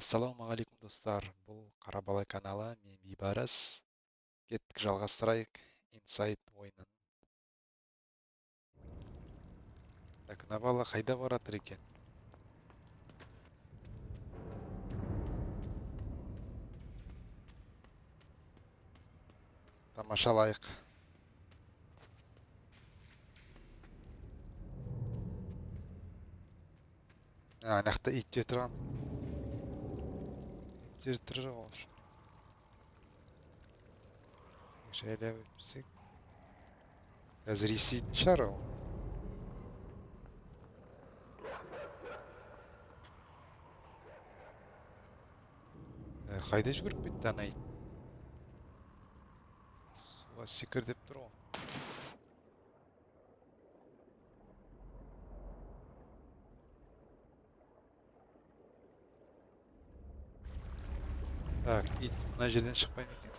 Ассалаумағалейкум достар, бұл Қарабалай каналы, мен Бейбарыс. Кеттік жалғастырайық инсайт ойынын. Так, мына бала қайда баратыр екен? Тамашалайық. Ана жақта ит те тұрған. Иттер тұр ғой. Жайлап өтпесек. Қазір еститін шығар ол. Қайда жүгіріп кетті ана ит? Суға секір деп тұр ғой. Так, ит мына жерден шықпай ма екен?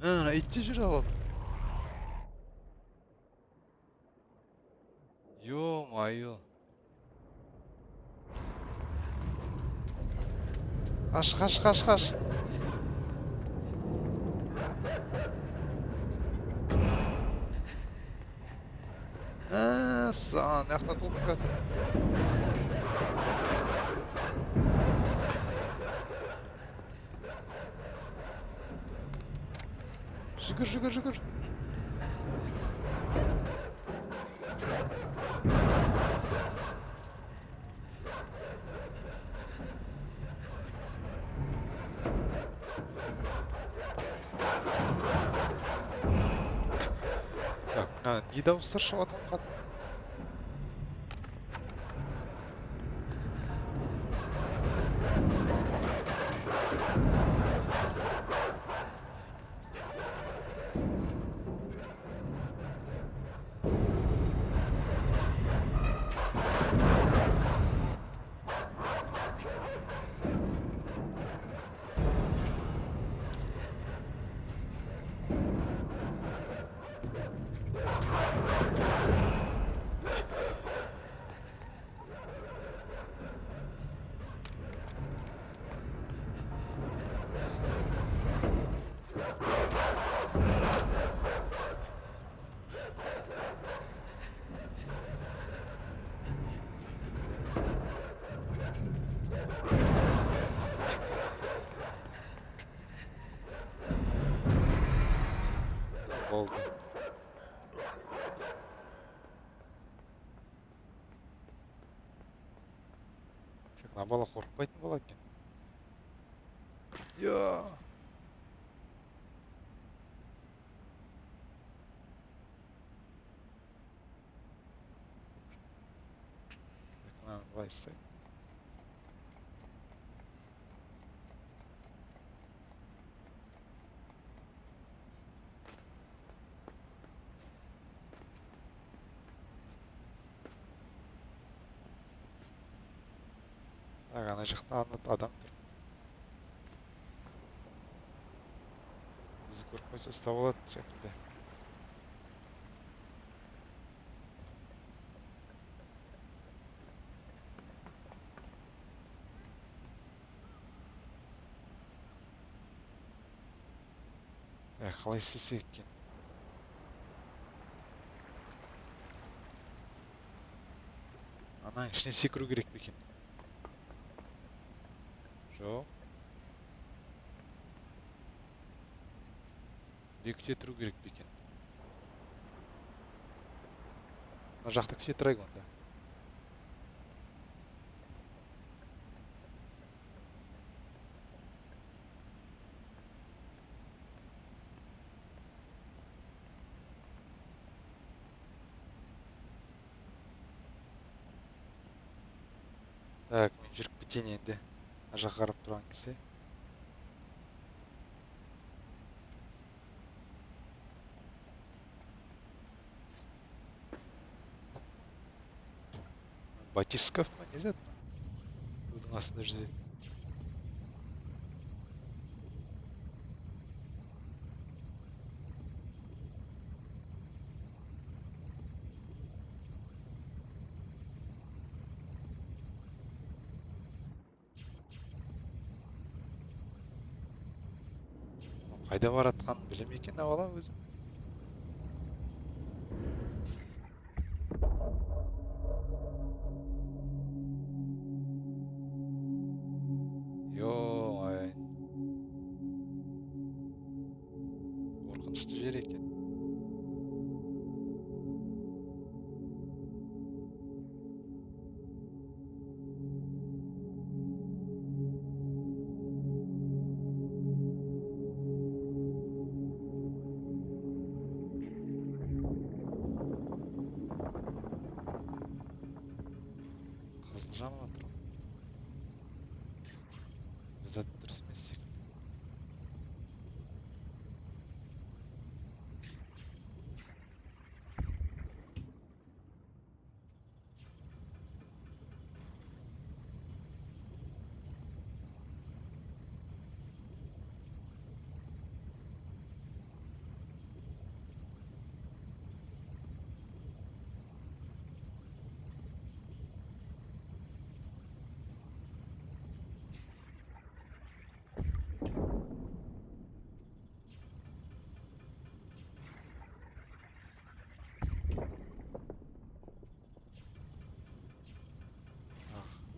Ана ит те жүре алады. Ё-майо. Қаш, қаш, қаш, қаш. Сан, мына жақта толып жатыр. Жүгір, жүгір, жүгір. Так, мына не дауыстар шығып жатқан қатты? Болды. Тек мына бала қорықпайтын бала екен. Йо! Так, мынаны былай істейік. Так, ана жақта адам тұр. Бізді көріп қойса ұстап алатын секілді. Так, қалай істесек екен? Ананың ішіне секіру керек пе екен? Жоқ. Күте тұру керек пе екен? Мына жақта күте тұрайық онда. Так, мен жүріп кетейін енді. Мына жаққа қарап тұрған кезде. Батисков па? Не зат мына? Судың астында жүзеді. Қайда баратқанын біле ме екен ау бала өзі? Ай, қорқынышты жер екен. Қызыл жанып жатыр ғой. Біз дұрыс емес секілді.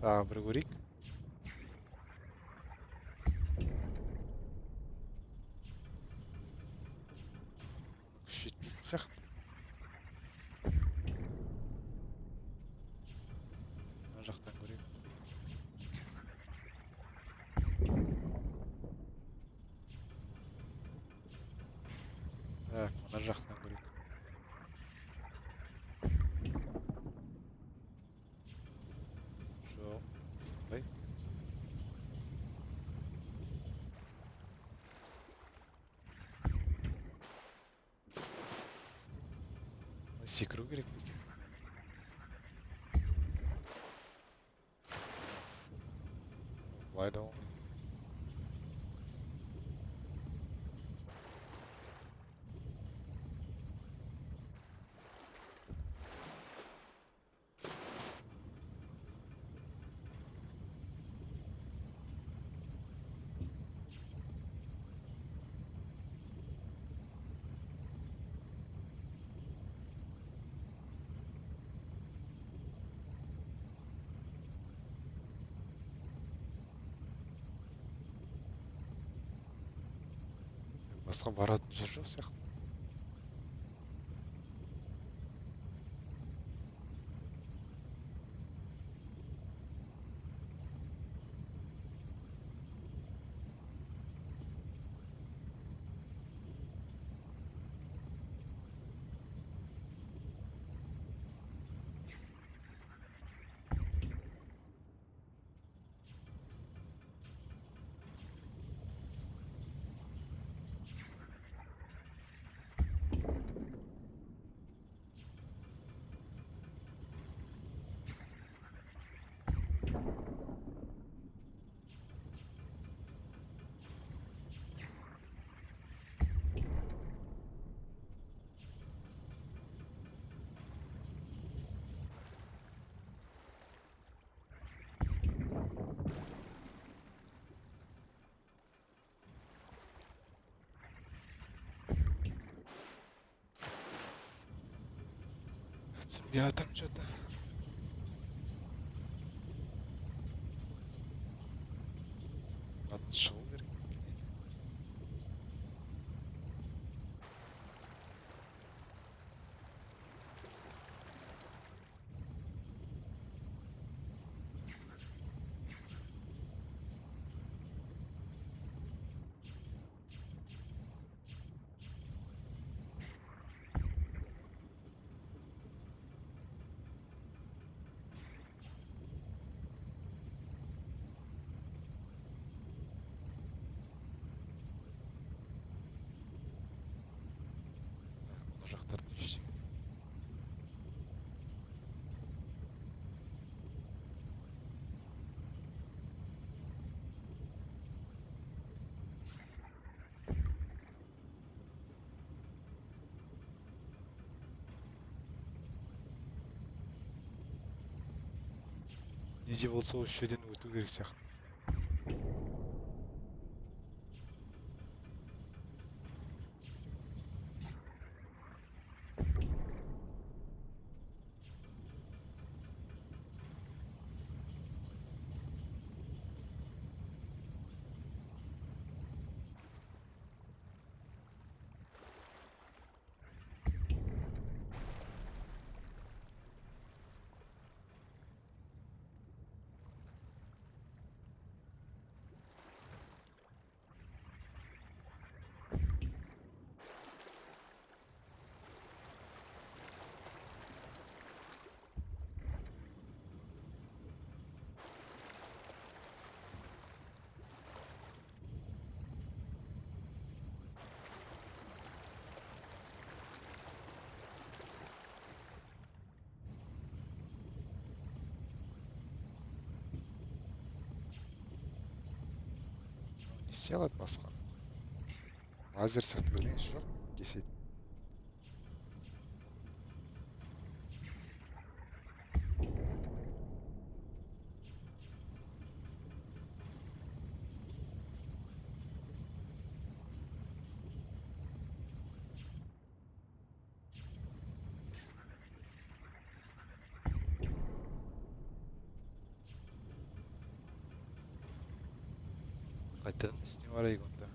Тағы бір көрейік. Оның күші жетпейтін сияқты. Мына жақтан көрейік. Так, мына жақтан көрейік. Жоқ, сынбай. Секіру керек пе екен? Былай да болмайды. Басқа баратын жер жоқ сияқты. Түсінбей жатырмын что-то. Бұдан шығу керек. Мына жақтарда ештеңе. Не де болса осы жерден өту керек сияқты. не істей алады басқа? Лазер сияқты бірдеңесі жоқ кесетін? Қайтадан үстіне барайық онда.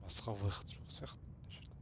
Басқа выход жоқ сияқты мына жерде.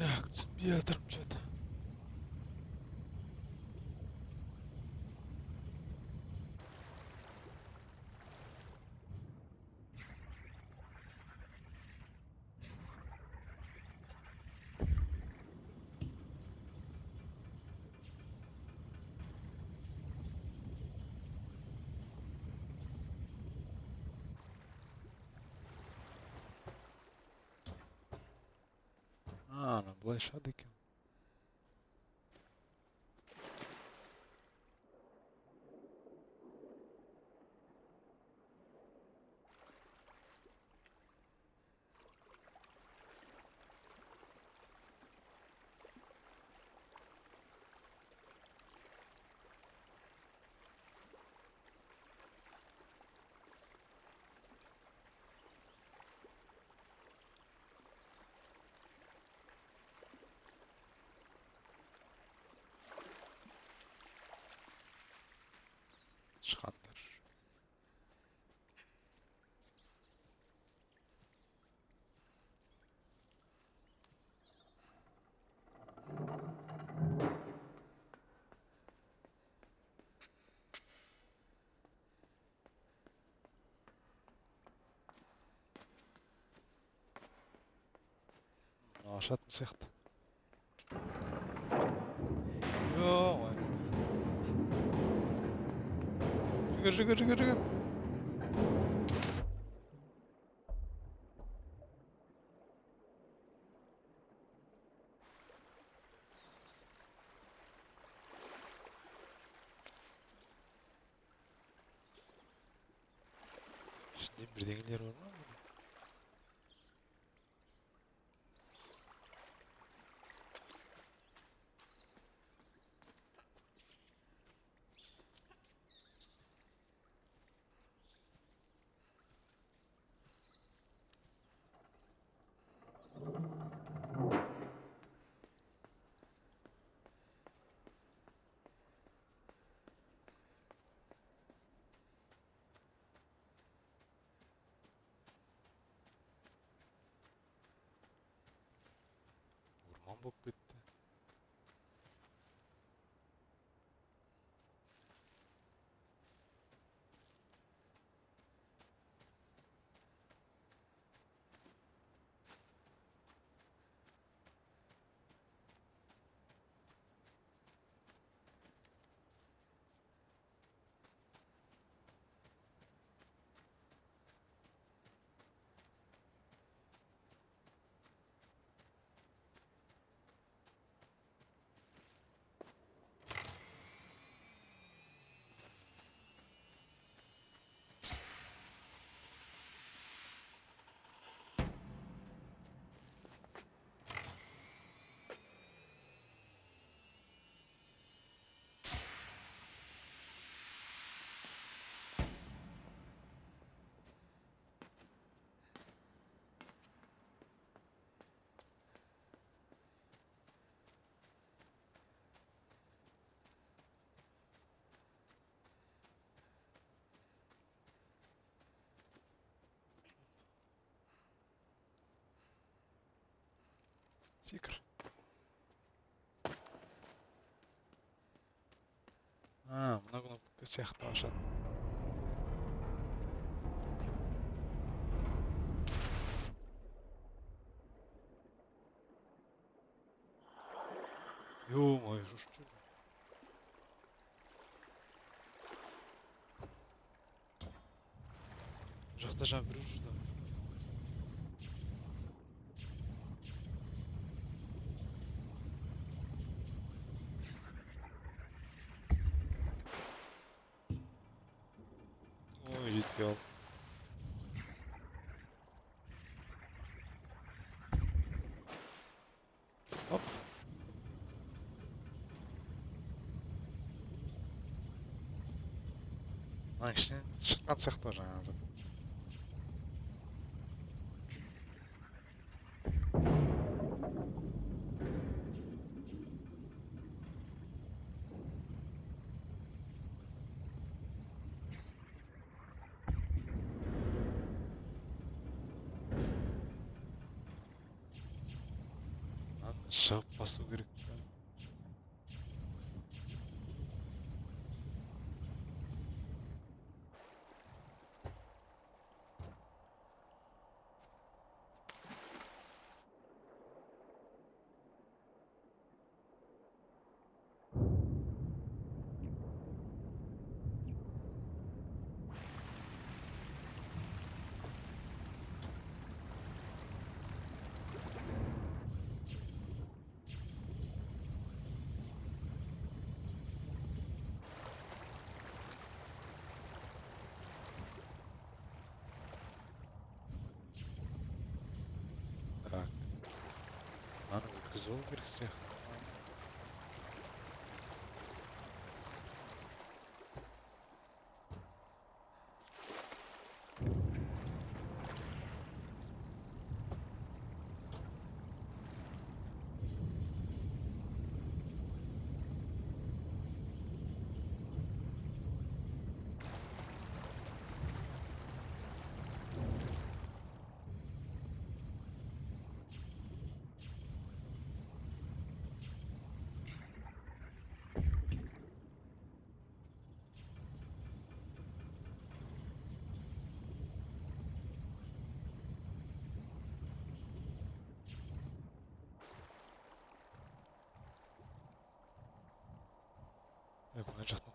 Так, түсінбей жатырмын что-то. Ана былай шығады екен. тышкандар. Ашатын сияқты. Ой. Жүгір. İçinde birdengeler var mı? Orman болып кетті. Секір. Мына кнопка сияқты ашады. Ё-моё, шошып жүрдім. Жақта жаңа біреу жүрді. Ой, жетпей қалдым. Оп. Мынаның ішінен шыққан сияқты жаңағы. Шығып басу керек. Так. Мынаны өткізіп алу керек сияқты.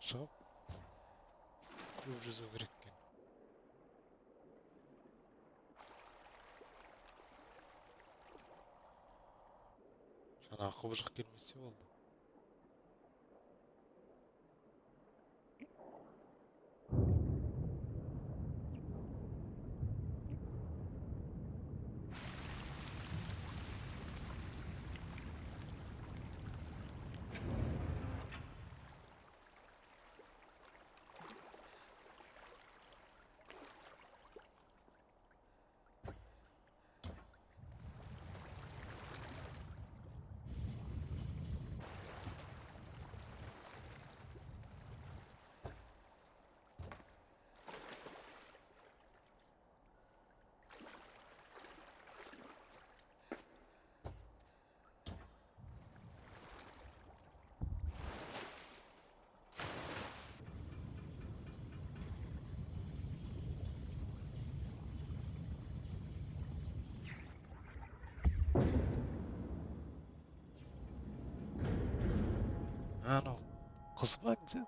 шығып көп жүзу керек екен. Жаңағы құбыжық келмесе болды. Анау қыз ба не?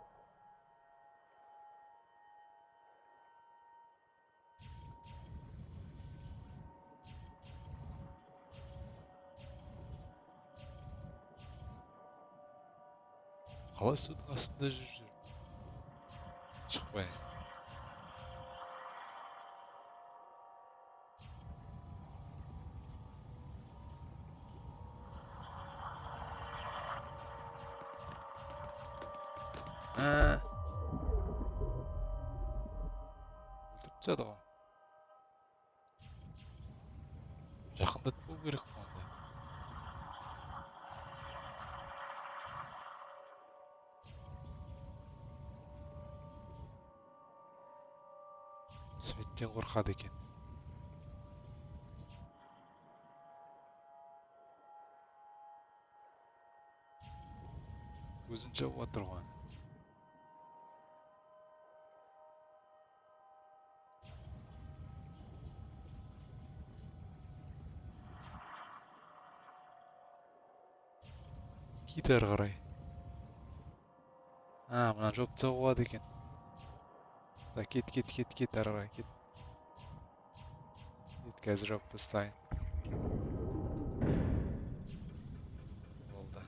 Қалай судың астында жүр? Шықпай. Өлтіріп тастады ғой. Жақындатпау керек қой онда. Сметтен қорқады екен. Көзін жауып отыр ғой. Кет әрі қарай. Мына жауып тастауға болады екен. Да, кет әрі қарай, кет. Кет, қазір жауып тастайын. Болды.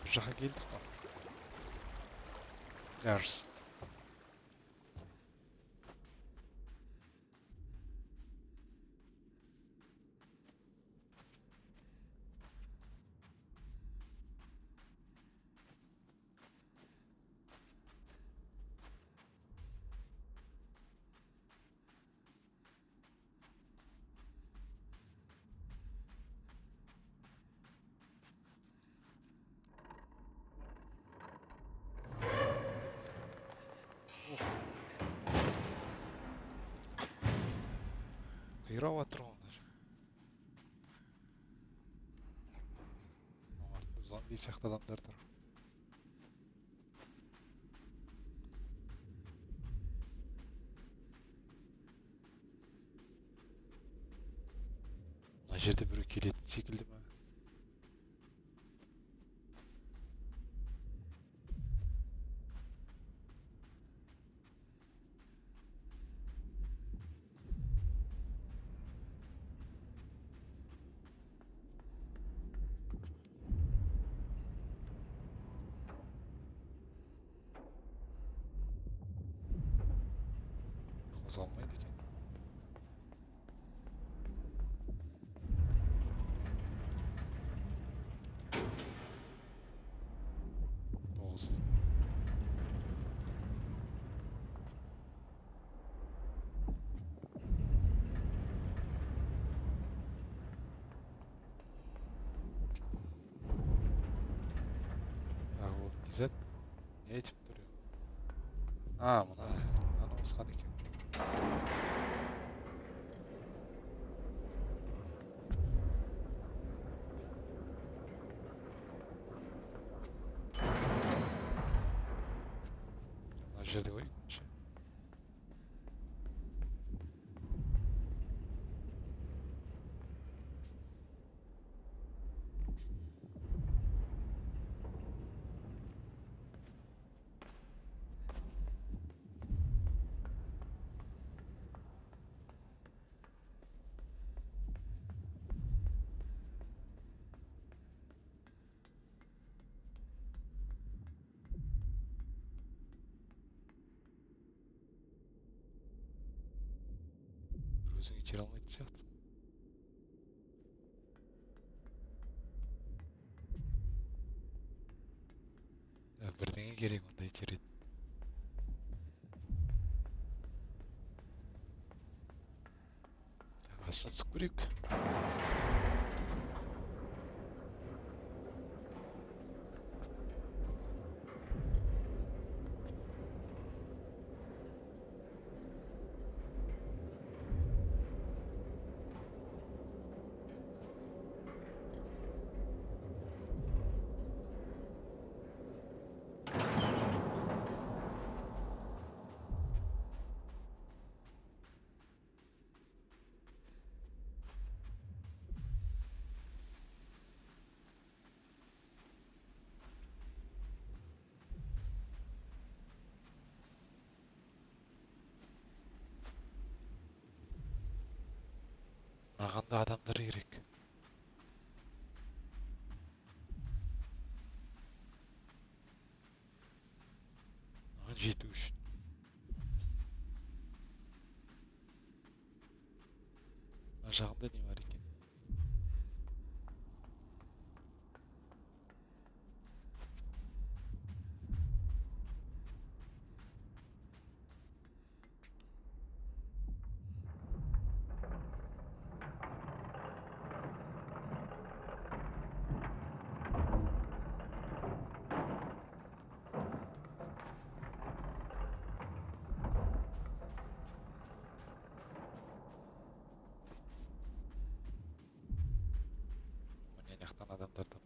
Бір жаққа келдік қой. Жарыс. Қирап жатыр ғой мына жер. Артында зомби сияқты адамдар тұр. Мына жерде біреу келетін секілді ма? Қозғалмайды екен. Тоғыз. Ол не зат? Не айтып тұр? Мынаны қосқан екен. Мына жерде қояйықшы. Өзің итере алмайтын сияқты. Бірдеңе керек онда итеретін. Астына түсіп көрейік. Маған да адамдар керек. Маған жету үшін. Мына жағында не бар екен? Мына жақтан адамдар тап.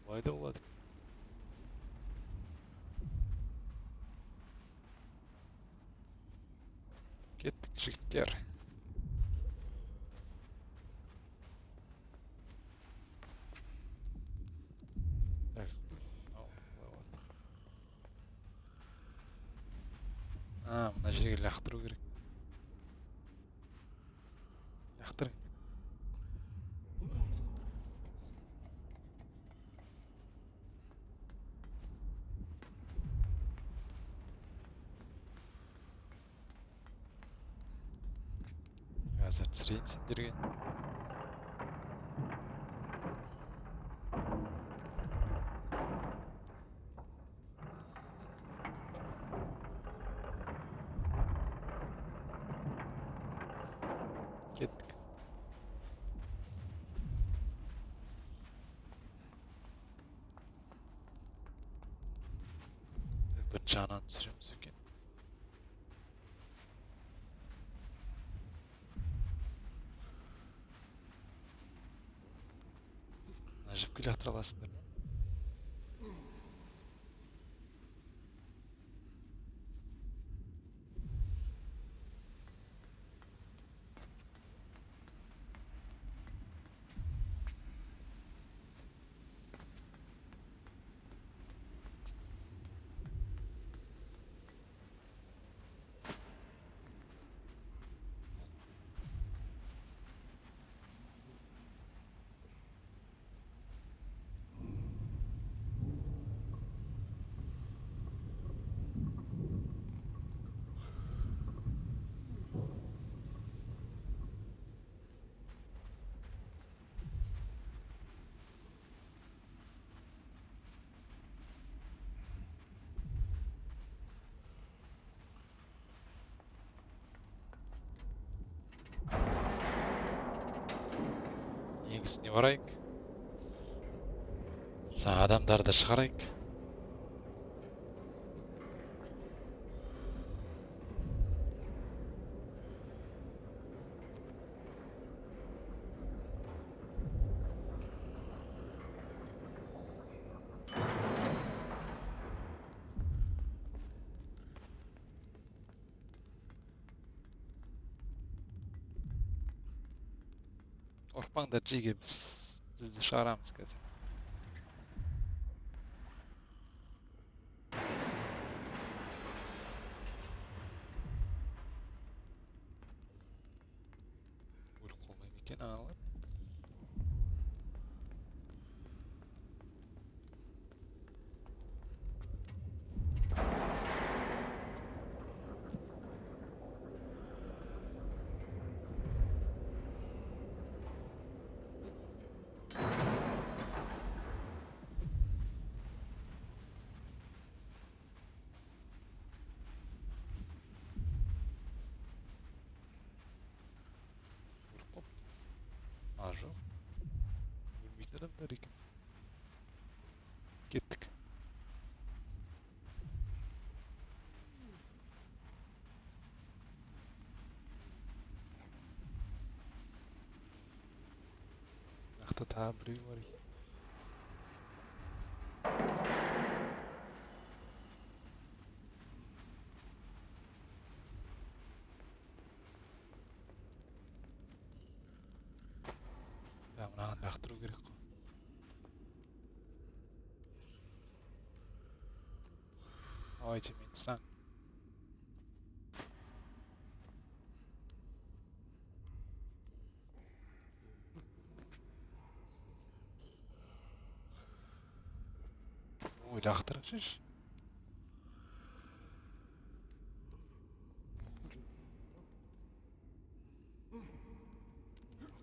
Былай да болады. Кеттік, жігіттер. Так, былай болады. Мына жерге лақтыру керек. Лақтырың. Қазір түсірейін сендерге. Кеттік. Бір жағынан түсіреміз екен. жіпке лақтыра аласыңдар ма? Ең үстіне барайық. Жаңа адамдарды шығарайық. Қорықпаңдар Джиге, біз сізді шығарамыз қазір. Өліп қалмай ма екен аналар? Өліп қалыпты. А, жоқ. Өлмейтін адамдар екен. Кеттік. Мынақты тағы біреу бар екен. Мынаған лақтыру керек қой. Давайте мен саң. Ой, лақтырыңызшы.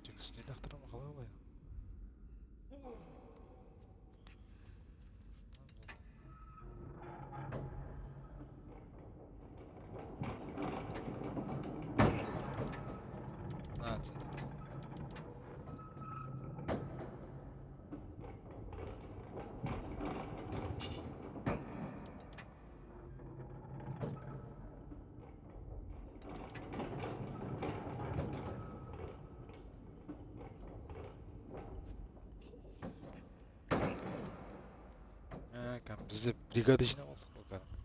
Тек үстіне лақтырамын қалай олай? Бізде бригада жинап алдық қой кәдімгі.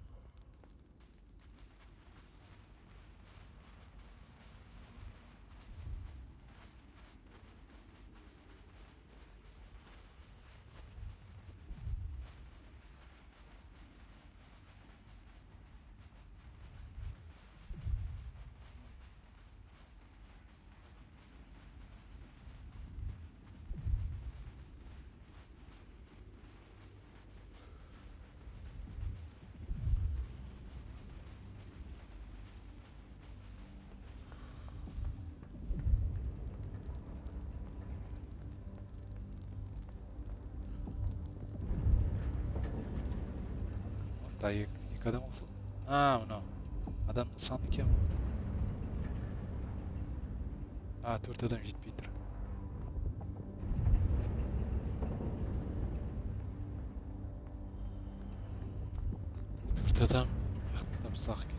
Онда екі адам olsa. Мынау. Адамның саны кем. 4 адам жетпей тұр. Төрт адам сақ екен.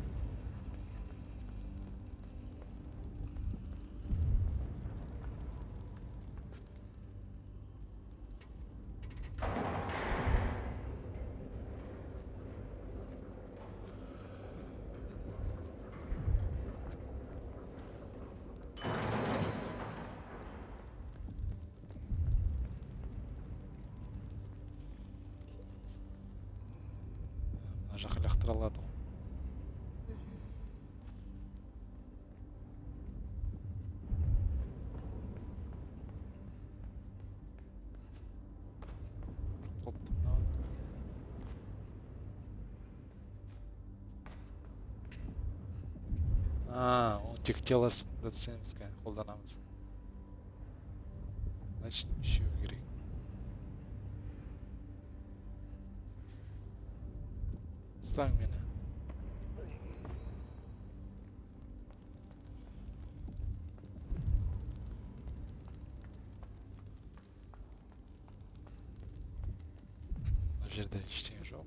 шақыра алады ғой. Топты мынау. Оны тек телосын дцмске қолданамыз. Значит, үшеу керек. Ұстаң мені. Мына жерде ештеңе жоқ.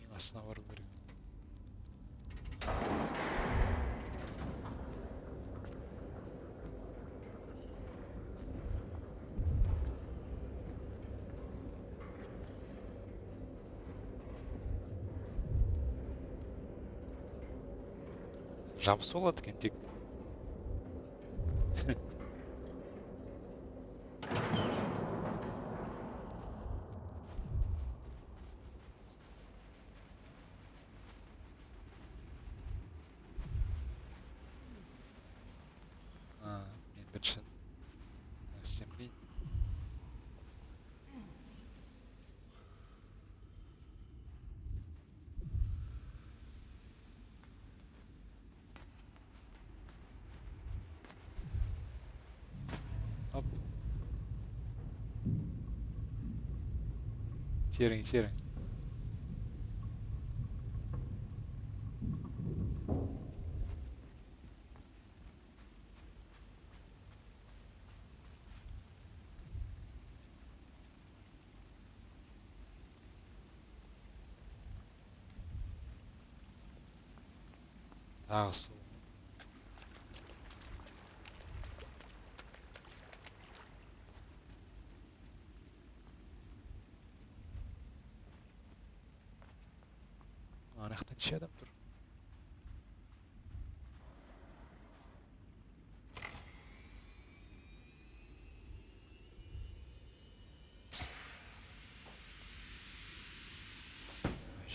Ең астына бару керек. Жабысып алады екен тек. Мен бірінші істемейін. Оп. Терің. Тағы су. Ана жақтан неше адам тұр?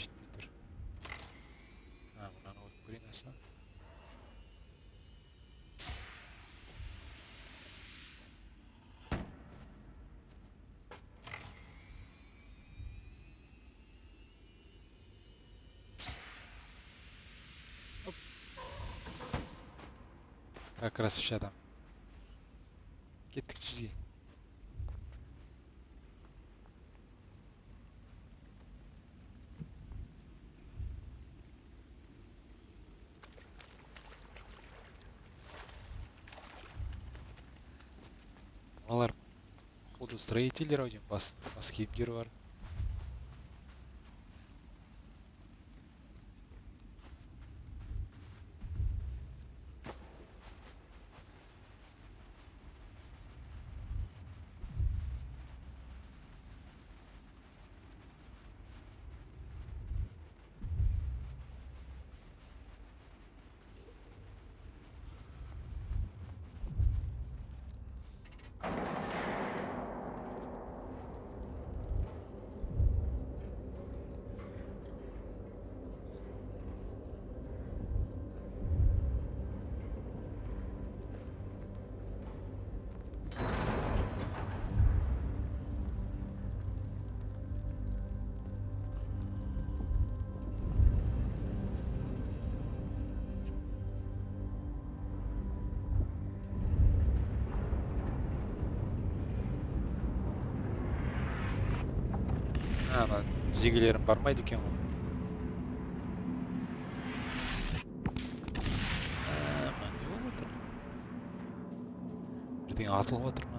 Жетпей тұр. Мынаны қойып көрейін астына. Как раз үш адам. Кеттік жерге. Олар походу строительдер ау деймін, бас киімдері бар. Ана жегелерім бармайды екен ғой. Не болып отыр? Бірдеңе атылып отыр ма?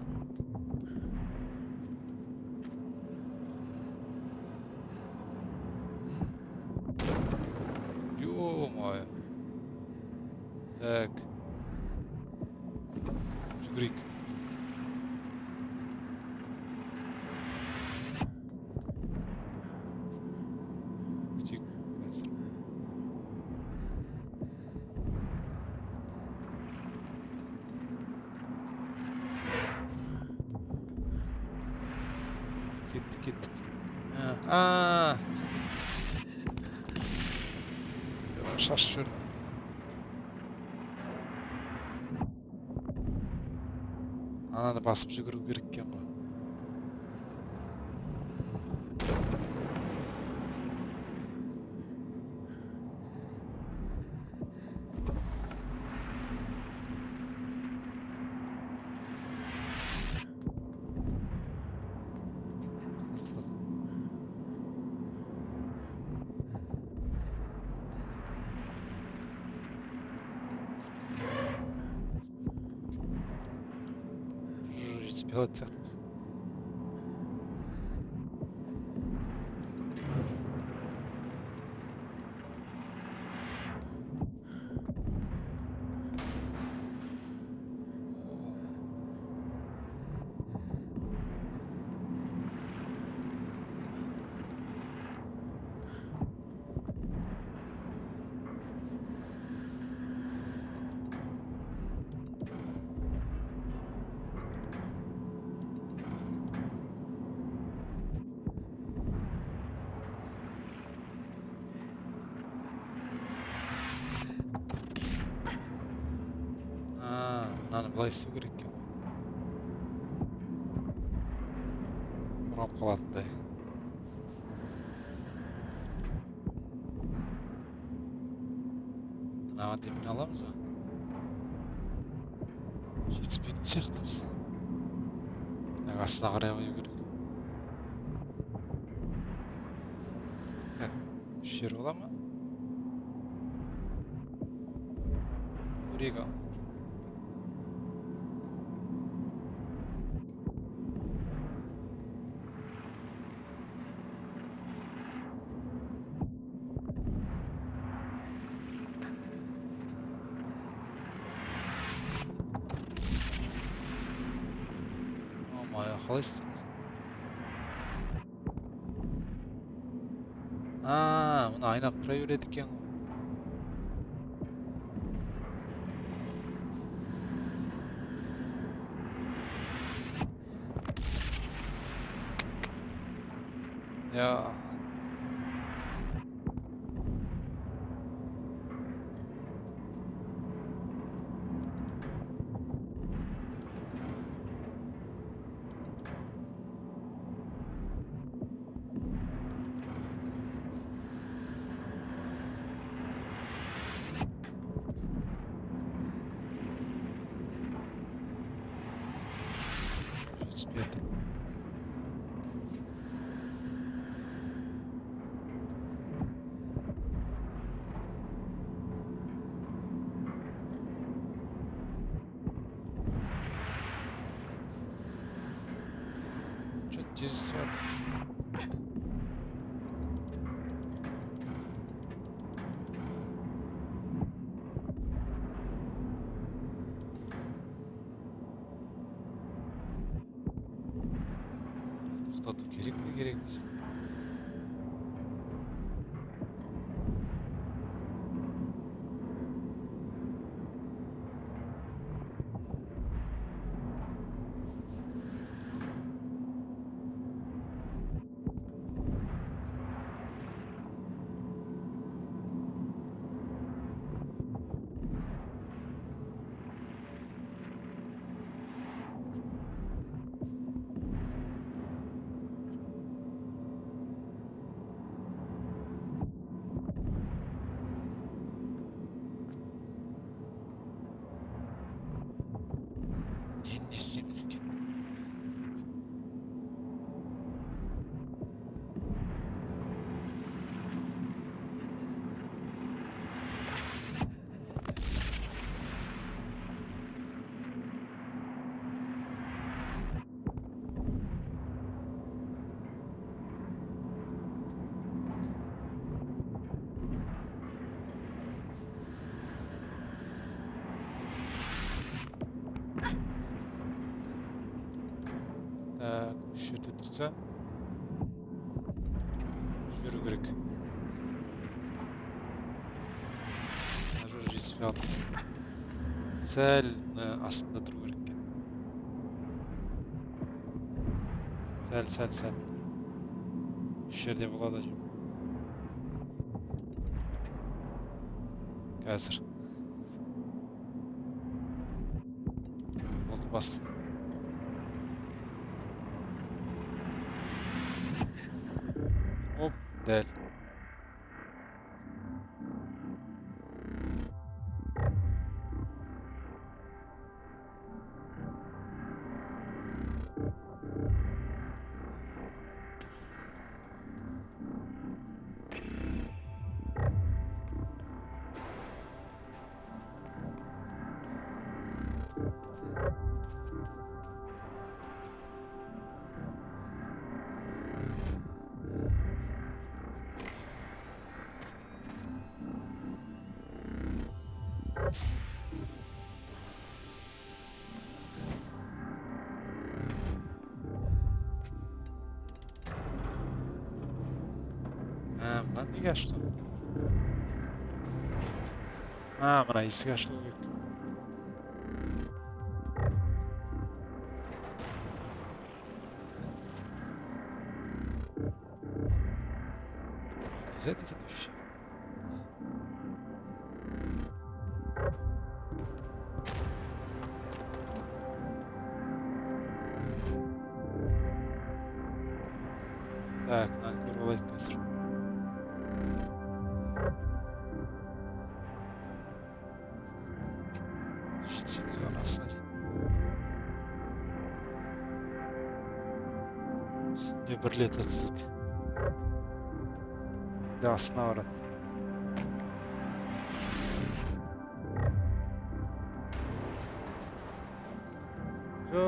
Ё-моё. Так. Жүгірейік. Кеттік. Шашып жібердім. Ананы басып жүгіру керек екен ғой. Жетіспей қалатын сияқтымыз. Мынаны былай істеу керек екен ғой. Бұрап қалатындай. Мынаған демін аламыз ба? Жетіспейтін сияқтымыз. Астына қарай қою керек. Так, жер бола ма? Көрейік ау. Қалай істейміз? Мұны айнап тұра береді екен ғой. Я. Жетіспеді. Что-то тез істеп жатыр. Тоқтату керек пе, керек емес? Не істейміз екен? Так, осы жерде тұрса жіберу керек. Жоқ, жетіспей қалды. Сәл астында тұру керек екен. Сәл. Осы жерде болады. қазір. Болды басты. Оп, дәл. Мына неге ашты? Мына есік ашылу керек. Нельзя екен вообще. Так, мынаны көріп алайық қазір. Жетсеміз оған астына дейін. Үстіне бір рет отстайды. Енді астына барады. Жо.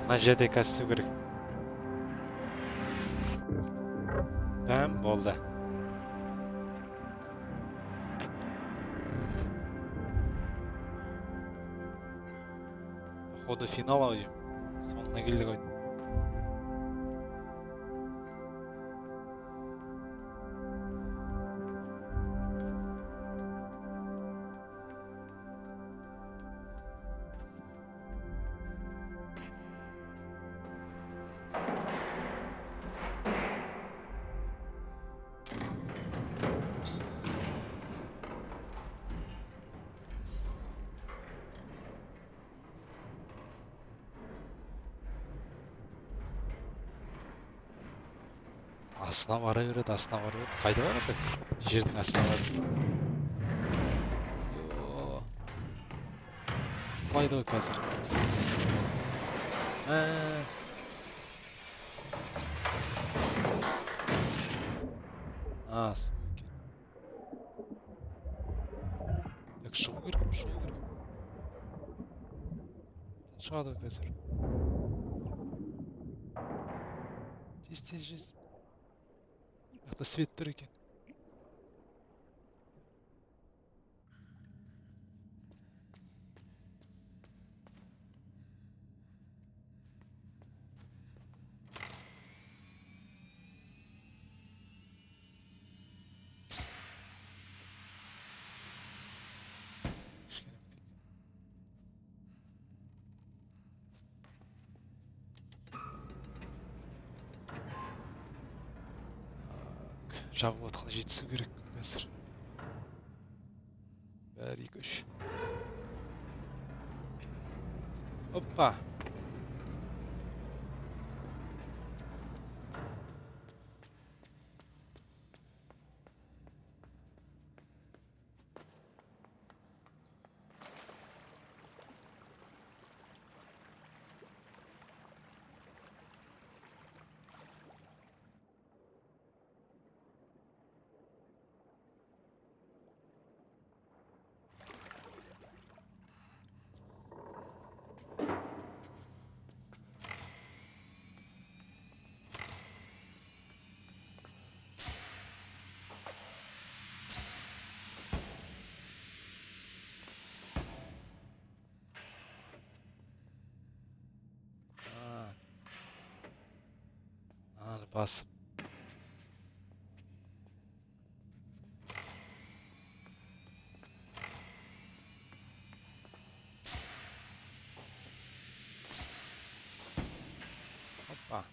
Мына жерде қазір істеу керек. Болды. Походу финал ау деймін. Соңына келдік ой. Астына бара береді. Қайда барады? Жердің астына барады. Құлайды ғой қазір. Су екен. Так, шығу керек. Шығады ғой қазір. Тез. Мықты свет тұр екен. Жабып отқан жетісу керек қазір. Бәрі көш. Оппа. басып. Опа.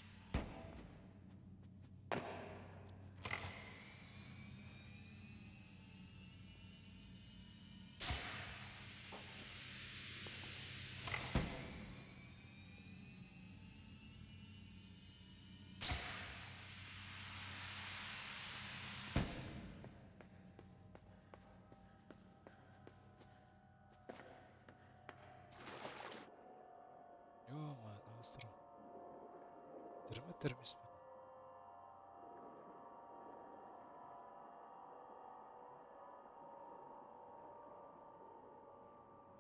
Ё-моё, настырым. Тірі тірмес пе?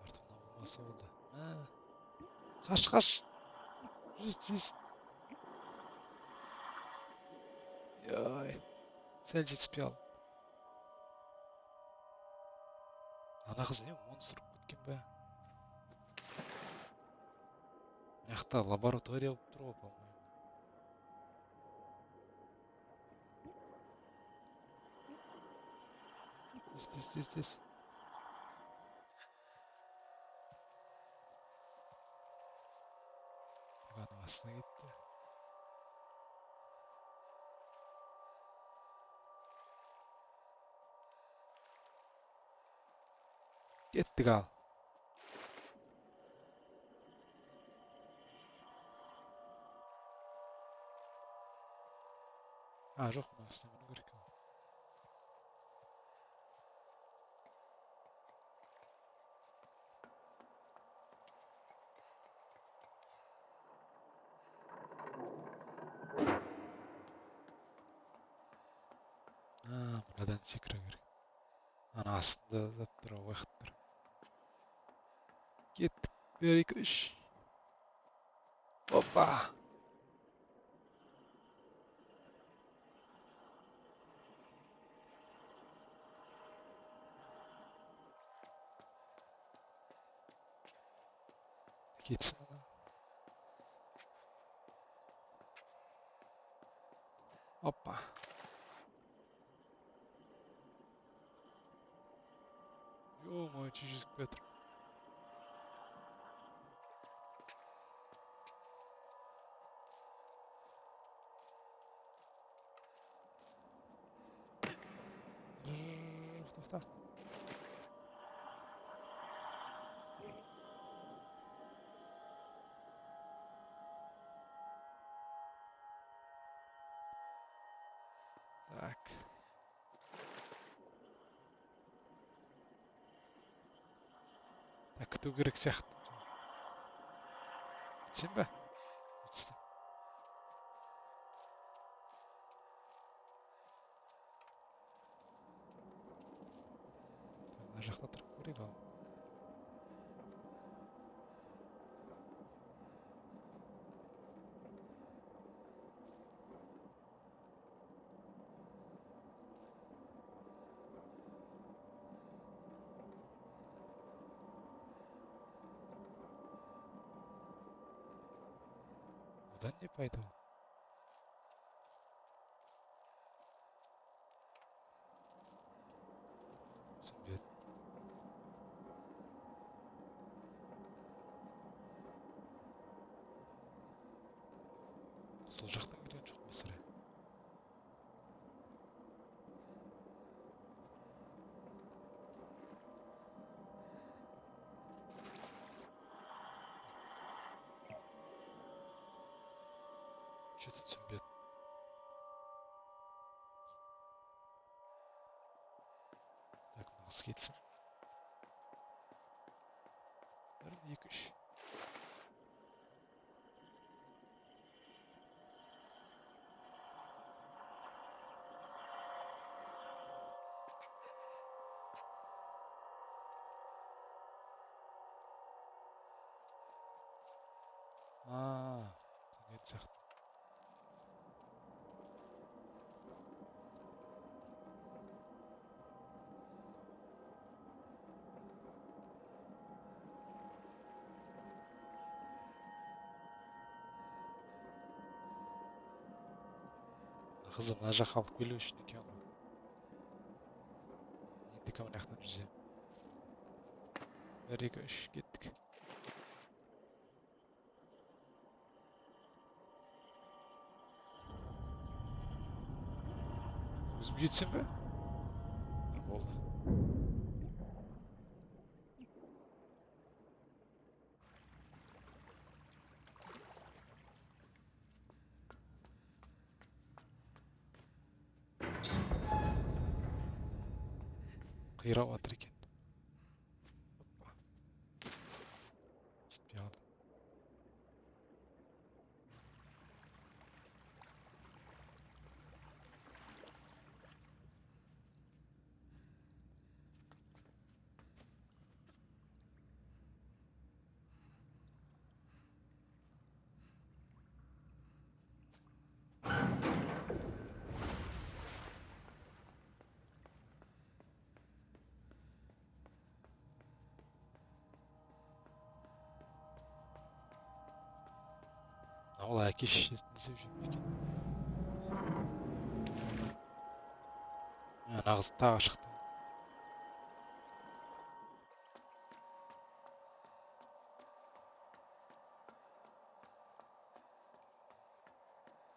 Артымнан болмаса болды. Қаш, қаш. Жетсіз. Яй. Сәл жетіспей ал. Ана қыз не монстр болып кеткен бе? Мына жақта лаборатория болып тұр ғой, по-моему. Тез. Аның астына кетті. Кеттік ал. Жоқ, мына астына міну керек. Мынадан секіру керек. Ана астында заттар, уақыттар. Кеттік. 1, 2, 3. Опа! Кетсін ана. Опа! Ё-моё, жүзіп кетір. Тоқта. Так. Так, күту керек сияқты. Кетсен бе? Кетсін. Мына жақта тұрып көрейік ал. Одан не пайда ол? Түсінбедім. Сол жақтан келген жоқ па сірә? Что-то түсінбедім. Так, мына қыз кетсін. 1, 2, 3. Түсінген сияқты. Қызы мына жаққа алып келу үшін екен ғой. Ендікі мына жақтан жүземін. 1, 2, 3 кеттік. Өзім жетсем бе? Болды. Қирап жатыр екен. Опа. Жетпей қалды. Ол әке шешесін іздеп жүр ме екен? Ана қыз тағы шықты.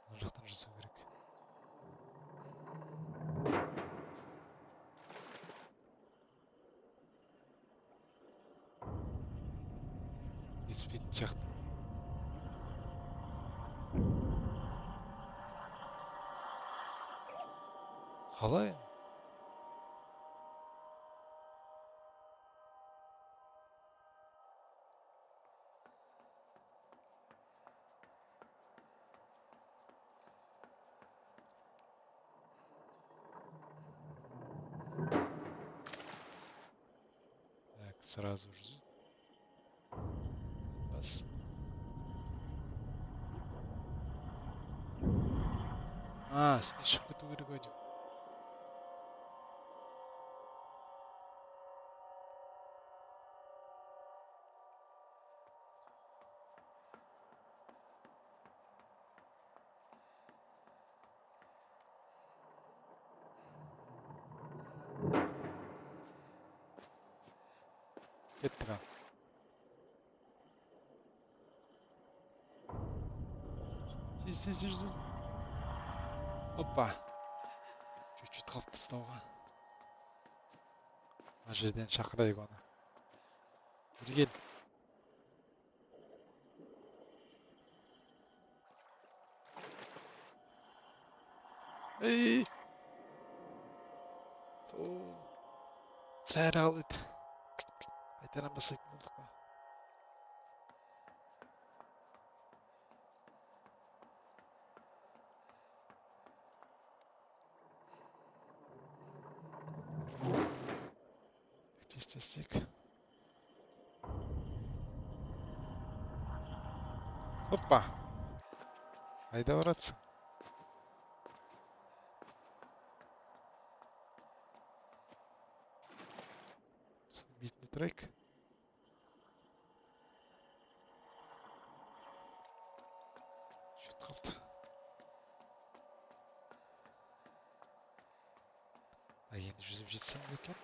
Мына жақтан жүзу керек. Жетіспейтін сияқты. Қалай? Так, сразу жүзу. Бас. Үстіне шығып кету керек ау деймін. Кеттік ал. Тез жүзу. Опа. Чуть-чуть қалып тастауға. Мына жерден шақырайық оны. Бері кел. Ей! Сәрі қалды. Қайтаран басайтын болдық па. Тез-тез-тек. Опа! Қайда баратсың? Соның бетіне тұрайық. Шөт қалды. Енді жүзіп жетсем бе екен?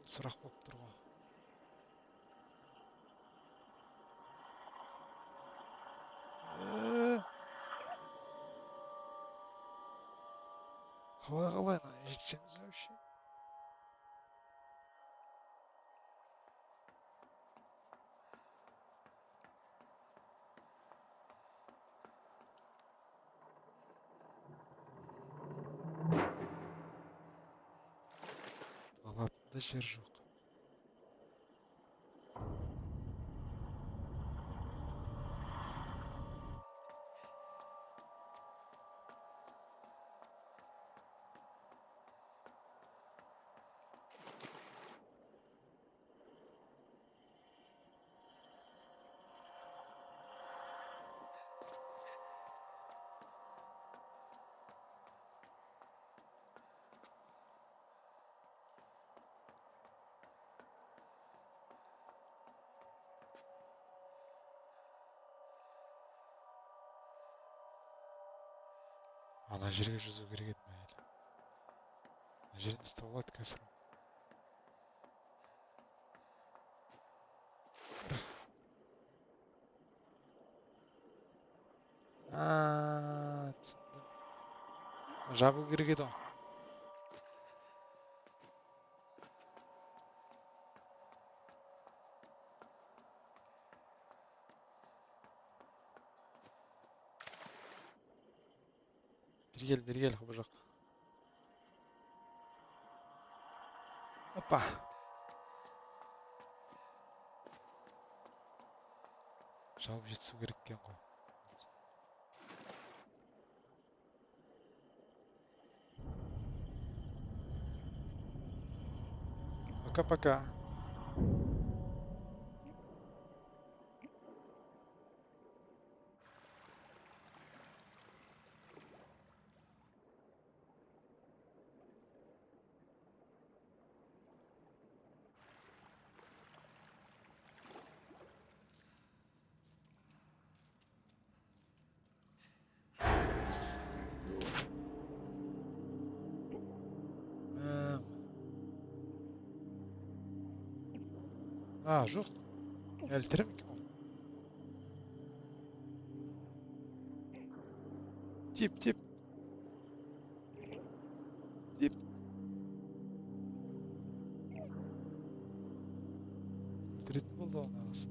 Сұрақ болып тұр ғой. Қалай, жетсеміз вообще? Алатында жер жоқ. Ана жерге жүзу керек еді ма әлі? Ана жерден ұстап алады қазір. Түсіндім. Жабу керек еді ғой. Бері кел, бұл жақ. Опа. Жауып жетсу керек екен ғой. Пока-пока. Жоқ. Әлі тірі ме екен ол? Тип. Тип. Өлтіретін болды оны ағасы.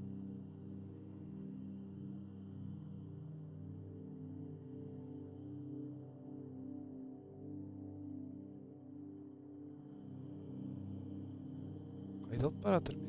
Қайда алып баратыр мені?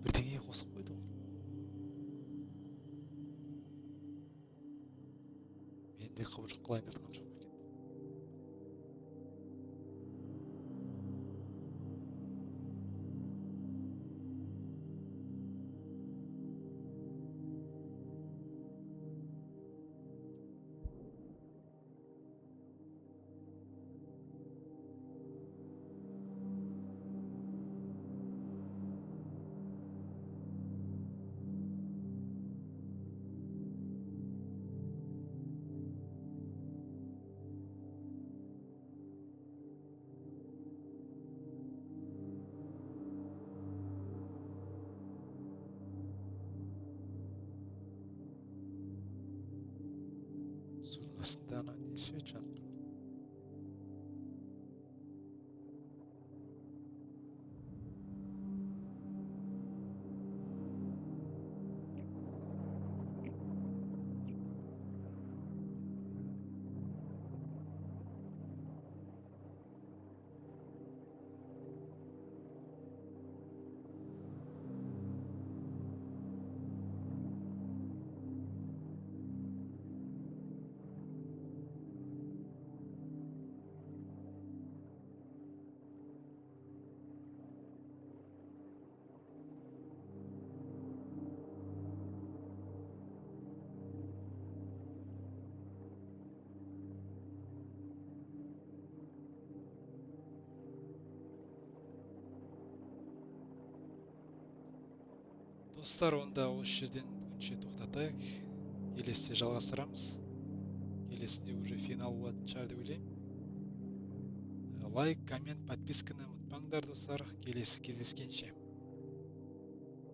Бірдеңеге қосып қойды ғой. Мен де қыбыржық қылайын жатқан жоқ екен. Судың астында ана не свет жанып тұр? Достар, онда осы жерден бүгінше тоқтатайық. Келесіде жалғастырамыз. Келесіде уже финал болатын шығар деп ойлаймын. Лайк, коммент, подписканы ұмытпаңдар достар. Келесі кездескенше.